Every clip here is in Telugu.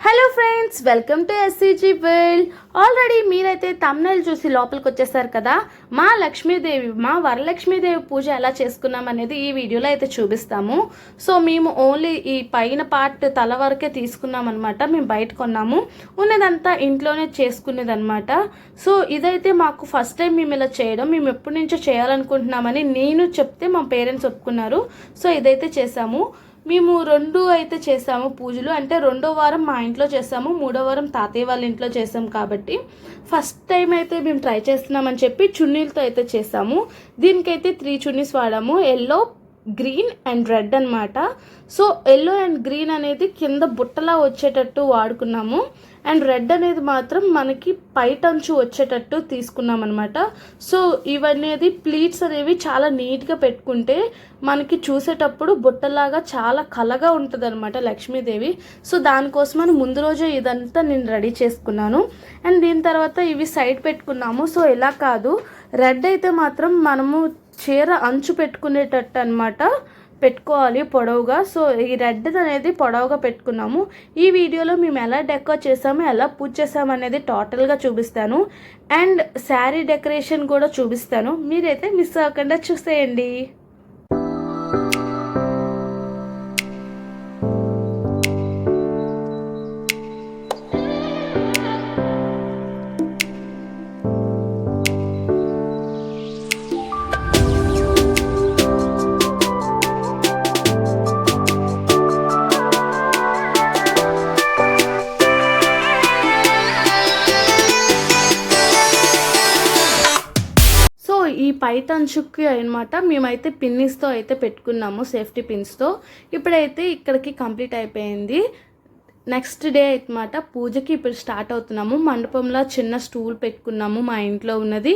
Hello friends, welcome to SCG world. Already మీరైతే తమ్నైల్ చూసి లోపలికి వచ్చేసారు కదా. మా వరలక్ష్మీదేవి పూజ ఎలా చేసుకున్నాం అనేది ఈ వీడియోలో అయితే చూపిస్తాము. సో మేము ఓన్లీ ఈ పైన పార్ట్ తల వరకే తీసుకున్నాం అనమాట. మేము బయట కొన్నాము, ఉన్నదంతా ఇంట్లోనే చేసుకునేది అనమాట. సో ఇదైతే మాకు ఫస్ట్ టైం మేము ఇలా చేయడం. మేము ఎప్పటి నుంచో చేయాలనుకుంటున్నామని నేను చెప్తే మా పేరెంట్స్ ఒప్పుకున్నారు. సో ఇదైతే చేసాము. మేము రెండు అయితే చేసాము పూజలు. అంటే రెండో వారం మా ఇంట్లో చేసాము, మూడో వారం తాతయ్య వాళ్ళ ఇంట్లో చేసాము. కాబట్టి ఫస్ట్ టైం అయితే మేము ట్రై చేస్తున్నామని చెప్పి చున్నీలతో అయితే చేసాము. దీనికైతే 3 చున్నీస్ వాడాము, ఎల్లో, గ్రీన్ అండ్ రెడ్ అనమాట. సో ఎల్లో అండ్ గ్రీన్ అనేది కింద బుట్టలా వచ్చేటట్టు వాడుకున్నాము, అండ్ రెడ్ అనేది మాత్రం మనకి పైటంచు వచ్చేటట్టు తీసుకున్నాం అనమాట. సో ఇవన్నీ ప్లీట్స్ అనేవి చాలా నీట్గా పెట్టుకుంటే మనకి చూసేటప్పుడు బుట్టలాగా చాలా కలగా ఉంటుంది అనమాట లక్ష్మీదేవి. సో దానికోసమని ముందు రోజే ఇదంతా నేను రెడీ చేసుకున్నాను. అండ్ దీని తర్వాత ఇవి సైడ్ పెట్టుకున్నాము. సో ఇలా కాదు, రెడ్ అయితే మాత్రం మనము చీర అంచు పెట్టుకునేటట్టు అనమాట పెట్టుకోవాలి పొడవుగా. సో ఈ రెడ్ అనేది పొడవుగా పెట్టుకున్నాము. ఈ వీడియోలో మేము ఎలా డెకరేట్ చేసాము, ఎలా పూజ చేసాము అనేది టోటల్గా చూపిస్తాను. అండ్ శారీ డెకరేషన్ కూడా చూపిస్తాను. మీరైతే మిస్ అవ్వకుండా చూసేయండి. ఈ పైటంచుకి అనమాట మేమైతే పిన్నిస్తో అయితే పెట్టుకున్నాము, సేఫ్టీ పిన్స్తో. ఇప్పుడైతే ఇక్కడికి కంప్లీట్ అయిపోయింది. నెక్స్ట్ డే అనమాట పూజకి ఇప్పుడు స్టార్ట్ అవుతున్నాము. మండపంలో చిన్న స్టూల్ పెట్టుకున్నాము మా ఇంట్లో ఉన్నది.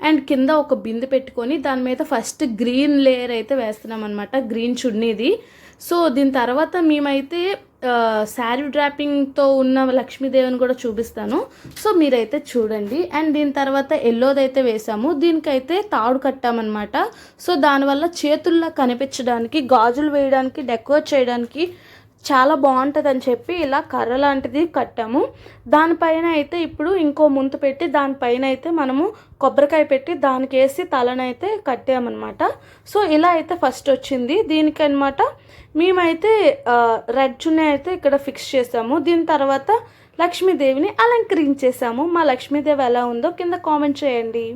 అండ్ కింద ఒక బిందె పెట్టుకొని దాని మీద ఫస్ట్ గ్రీన్ లేయర్ అయితే వేస్తున్నాం అనమాట, గ్రీన్ చున్నీది. సో దీని తర్వాత మేమైతే శారీ డ్రాపింగ్తో ఉన్న లక్ష్మీదేవిని కూడా చూపిస్తాను. సో మీరైతే చూడండి. అండ్ దీని తర్వాత ఎల్లోదైతే వేసాము. దీనికైతే తాడు కట్టామన్నమాట. సో దానివల్ల చేతుల్లో కనిపించడానికి, గాజులు వేయడానికి, డెకరేట్ చేయడానికి చాలా బాగుంటుంది అని చెప్పి ఇలా కర్ర లాంటిది కట్టాము. దానిపైన అయితే ఇప్పుడు ఇంకో ముంత పెట్టి దానిపైన అయితే మనము కొబ్బరికాయ పెట్టి దానికి వేసి తలనైతే కట్టామన్నమాట. సో ఇలా అయితే ఫస్ట్ వచ్చింది. దీనికి అనమాట మేమైతే రెడ్ చున్నీ అయితే ఇక్కడ ఫిక్స్ చేసాము. దీని తర్వాత లక్ష్మీదేవిని అలంకరించేసాము. మా లక్ష్మీదేవి ఎలా ఉందో కింద కామెంట్ చేయండి.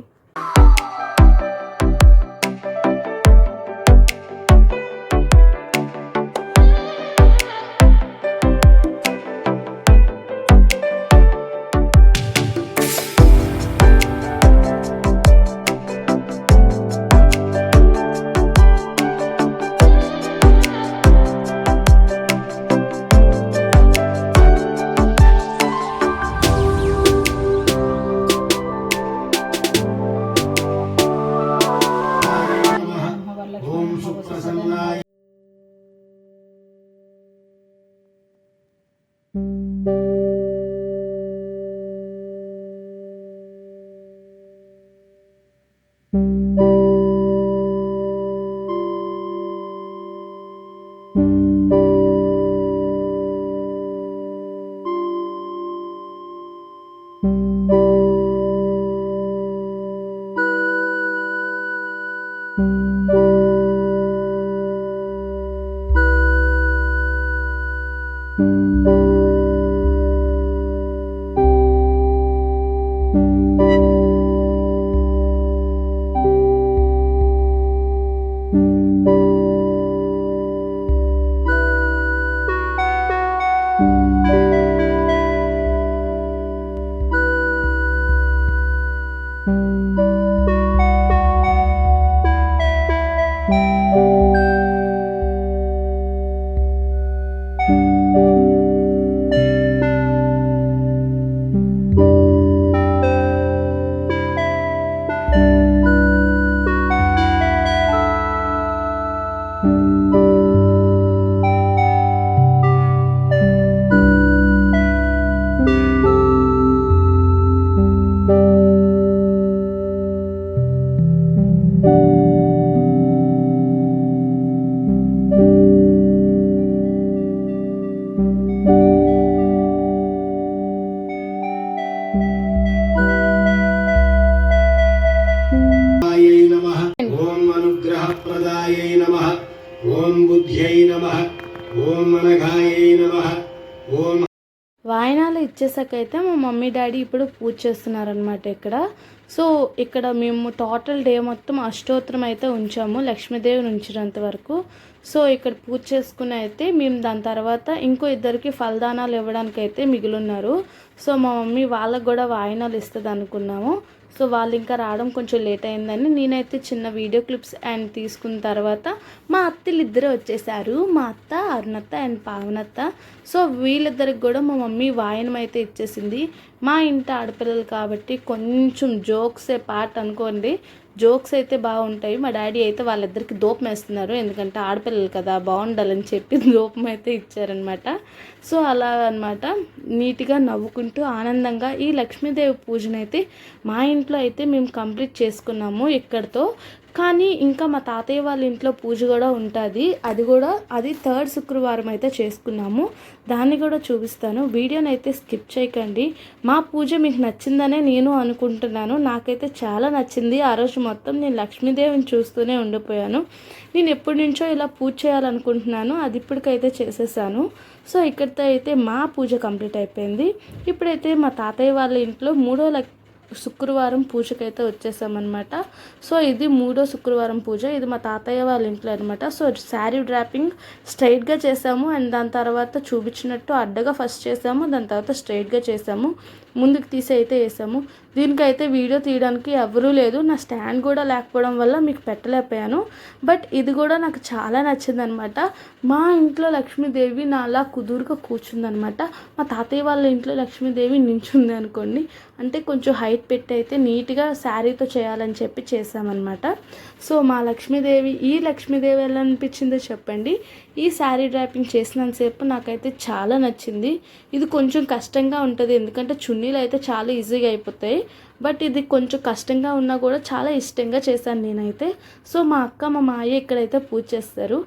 వాయినాలు ఇచ్చేసాకైతే మా మమ్మీ డాడీ ఇప్పుడు పూజ చేస్తున్నారనమాట ఇక్కడ. సో ఇక్కడ మేము టోటల్ డే మొత్తం అష్టోత్తరం అయితే ఉంచాము లక్ష్మీదేవిని ఉంచినంత వరకు. సో ఇక్కడ పూజ చేసుకుని అయితే మేము దాని తర్వాత ఇంకో ఇద్దరికి ఫలదానాలు ఇవ్వడానికి అయితే మిగిలిన్నారు. సో మా మమ్మీ వాళ్ళకు కూడా వాయినాలు ఇస్తుంది అనుకున్నాము. సో వాళ్ళు ఇంకా రావడం కొంచెం లేట్ అయిందని నేనైతే చిన్న వీడియో క్లిప్స్ అండ్ తీసుకున్న తర్వాత మా అత్తలు ఇద్దరే వచ్చేసారు, మా అత్త అరుణత్త అండ్ పావనత్త. సో వీళ్ళిద్దరికి కూడా మా మమ్మీ వాయనం అయితే ఇచ్చేసింది. మా ఇంటి ఆడపిల్లలు కాబట్టి కొంచెం జోక్సే పార్ట్ అనుకోండి, జోక్స్ అయితే బాగుంటాయి. మా డాడీ అయితే వాళ్ళిద్దరికి దూపం వేస్తున్నారు, ఎందుకంటే ఆడపిల్లలు కదా బాగుండాలని చెప్పి దూపం అయితే ఇచ్చారనమాట. సో అలా అనమాట నీట్గా నవ్వుకుంటూ ఆనందంగా ఈ లక్ష్మీదేవి పూజనైతే మా ఇంట్లో అయితే మేము కంప్లీట్ చేసుకున్నాము ఇక్కడితో. కానీ ఇంకా మా తాతయ్య వాళ్ళ ఇంట్లో పూజ కూడా ఉంటుంది, అది 3rd శుక్రవారం అయితే చేసుకున్నాము. దాన్ని కూడా చూపిస్తాను, వీడియోని అయితే స్కిప్ చేయకండి. మా పూజ మీకు నచ్చిందనే నేను అనుకుంటున్నాను, నాకైతే చాలా నచ్చింది. ఆ రోజు మొత్తం నేను లక్ష్మీదేవిని చూస్తూనే ఉండిపోయాను. నేను ఎప్పటి నుంచో ఇలా పూజ చేయాలనుకుంటున్నాను, అది ఇప్పటికైతే చేసేసాను. సో ఇక్కడితో అయితే మా పూజ కంప్లీట్ అయిపోయింది. ఇప్పుడైతే మా తాతయ్య వాళ్ళ ఇంట్లో 3వ శుక్రవారం పూజకైతే వచ్చేసామన్నమాట. సో ఇది 3వ శుక్రవారం పూజ, ఇది మా తాతయ్య వాళ్ళ ఇంట్లో అనమాట. సో శారీ డ్రాపింగ్ స్ట్రైట్గా చేసాము అండ్ దాని తర్వాత చూపించినట్టు అడ్డగా ఫస్ట్ చేసాము, దాని తర్వాత స్ట్రైట్గా చేసాము, ముందుకు తీసి అయితే వేసాము. దీనికైతే వీడియో తీయడానికి ఎవరూ లేదు, నా స్టాండ్ కూడా లేకపోవడం వల్ల మీకు పెట్టలేకపోయాను. బట్ ఇది కూడా నాకు చాలా నచ్చింది అనమాట. మా ఇంట్లో లక్ష్మీదేవి నా అలా కుదురుగా కూర్చుందనమాట. మా తాతయ్య వాళ్ళ ఇంట్లో లక్ష్మీదేవి నించుంది అనుకోండి, అంటే కొంచెం హైట్ పెట్టి అయితే నీట్గా శారీతో చేయాలని చెప్పి చేసామన్నమాట. సో మా లక్ష్మీదేవి, ఈ లక్ష్మీదేవి ఎలా అనిపించిందో చెప్పండి. ఈ శారీ డ్రాపింగ్ చేసినంతసేపు నాకైతే చాలా నచ్చింది. ఇది కొంచెం కష్టంగా ఉంటుంది, ఎందుకంటే చున్నీలు అయితే చాలా ఈజీగా అయిపోతాయి, బట్ ఇది కొంచెం కష్టంగా ఉన్నా కూడా చాలా ఇష్టంగా చేశాను నేనైతే. సో మా అక్క మా మాయ ఇక్కడైతే పూజ చేస్తారు.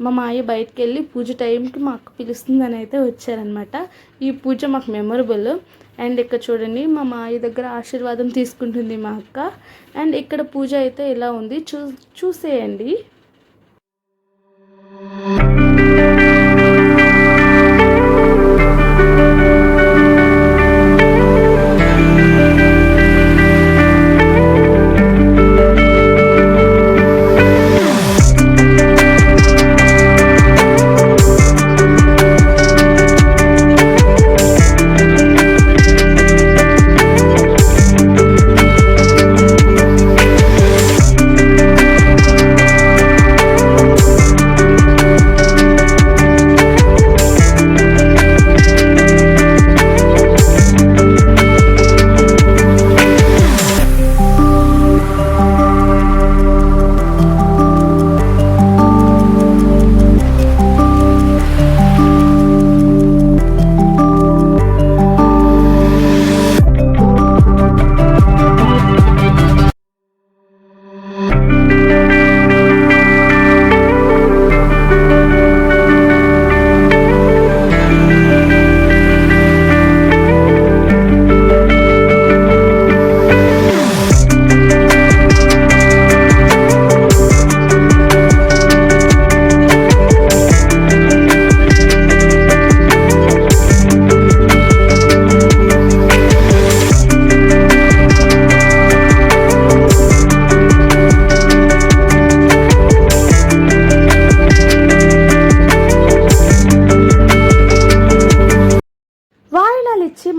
మా మాయ బయటకు వెళ్ళి పూజ టైంకి మా అక్క పిలుస్తుందని అయితే వచ్చారనమాట. ఈ పూజ మాకు మెమొరబుల్. అండ్ ఇక్కడ చూడండి మా మాయ దగ్గర ఆశీర్వాదం తీసుకుంటుంది మా అక్క. అండ్ ఇక్కడ పూజ అయితే ఇలా ఉంది, చూసేయండి.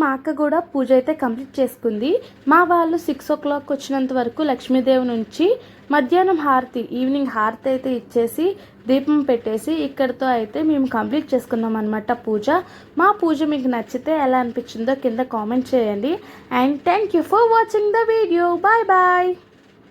మా అక్క కూడా పూజ అయితే కంప్లీట్ చేసుకుంది. మా వాళ్ళు 6 o'clock వచ్చినంత వరకు లక్ష్మీదేవి నుంచి మధ్యాహ్నం ఈవినింగ్ హారతి అయితే ఇచ్చేసి దీపం పెట్టేసి ఇక్కడితో అయితే మేము కంప్లీట్ చేసుకున్నాం అనమాట పూజ. మా పూజ మీకు నచ్చితే ఎలా అనిపించిందో కింద కామెంట్ చేయండి. And thank you for watching the video. Bye bye.